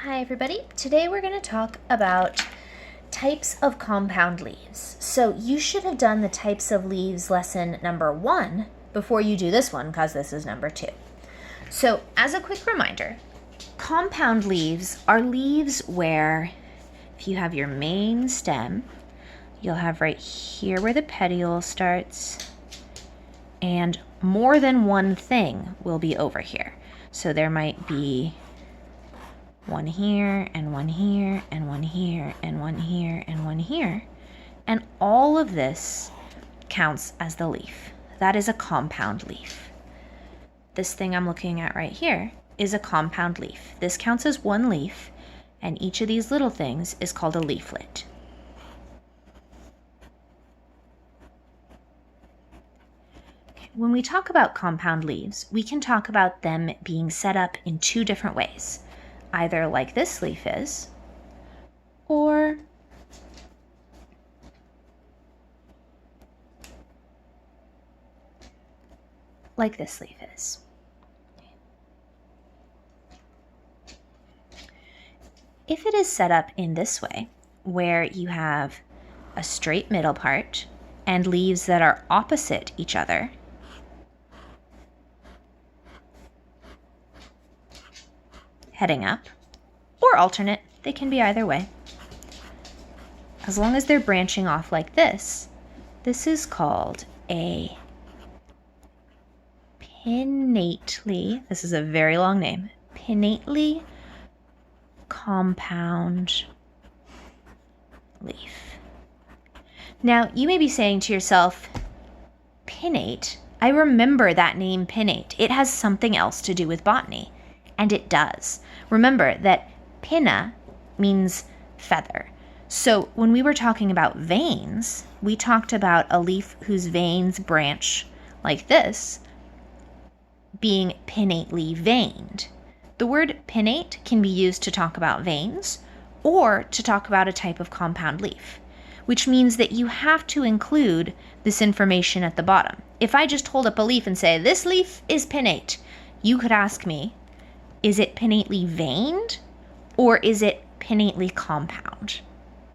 Hi everybody. Today we're going to talk about types of compound leaves. So you should have done the types of leaves lesson number 1 before you do this one because this is number 2. So as a quick reminder, compound leaves are leaves where if you have your main stem, you'll have right here where the petiole starts, and more than one thing will be over here. So there might be one here, and one here, and one here, and one here, and one here. And all of this counts as the leaf. That is a compound leaf. This thing I'm looking at right here is a compound leaf. This counts as one leaf, and each of these little things is called a leaflet. When we talk about compound leaves, we can talk about them being set up in two different ways. Either like this leaf is, or like this leaf is. If it is set up in this way, where you have a straight middle part and leaves that are opposite each other, heading up, or alternate, they can be either way. As long as they're branching off like this is called a pinnately, this is a very long name, pinnately compound leaf. Now, you may be saying to yourself, pinnate, I remember that name pinnate. It has something else to do with botany. And it does. Remember that pinna means feather. So when we were talking about veins, we talked about a leaf whose veins branch like this being pinnately veined. The word pinnate can be used to talk about veins or to talk about a type of compound leaf, which means that you have to include this information at the bottom. If I just hold up a leaf and say, this leaf is pinnate, you could ask me, is it pinnately veined or is it pinnately compound?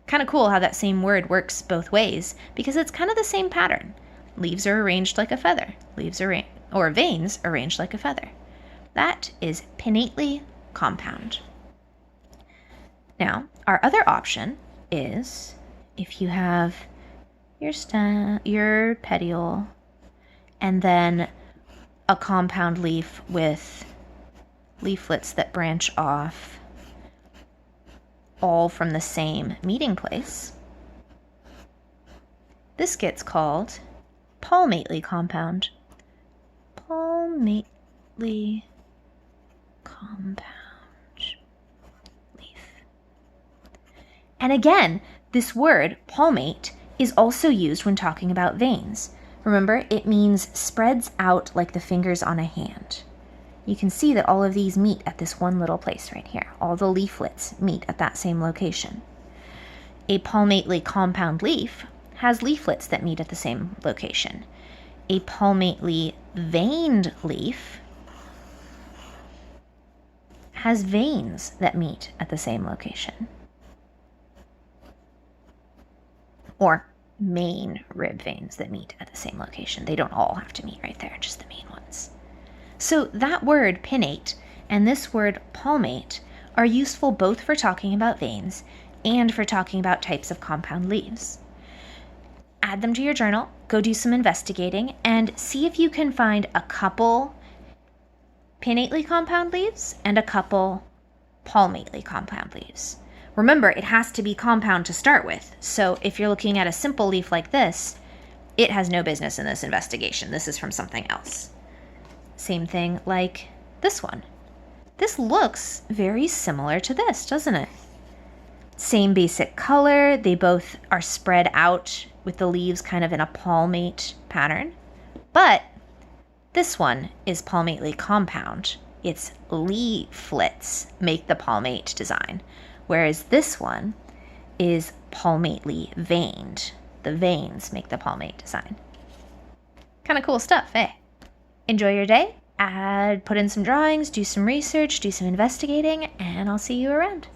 Kind of cool how that same word works both ways because it's kind of the same pattern. Leaves are arranged like a feather. Veins arranged like a feather. That is pinnately compound. Now, our other option is if you have your stem, your petiole, and then a compound leaf with leaflets that branch off all from the same meeting place. This gets called palmately compound. Palmately compound leaf. And again, this word, palmate, is also used when talking about veins. Remember, it means spreads out like the fingers on a hand. You can see that all of these meet at this one little place right here. All the leaflets meet at that same location. A palmately compound leaf has leaflets that meet at the same location. A palmately veined leaf has veins that meet at the same location. Or main rib veins that meet at the same location. They don't all have to meet right there, just the main ones. So that word pinnate and this word palmate are useful both for talking about veins and for talking about types of compound leaves. Add them to your journal, go do some investigating, and see if you can find a couple pinnately compound leaves and a couple palmately compound leaves. Remember, it has to be compound to start with, so if you're looking at a simple leaf like this, it has no business in this investigation. This is from something else. Same thing like this one. This looks very similar to this, doesn't it? Same basic color. They both are spread out with the leaves kind of in a palmate pattern. But this one is palmately compound. Its leaflets make the palmate design, whereas this one is palmately veined. The veins make the palmate design. Kind of cool stuff, eh? Enjoy your day. put in some drawings, do some research, do some investigating, and I'll see you around.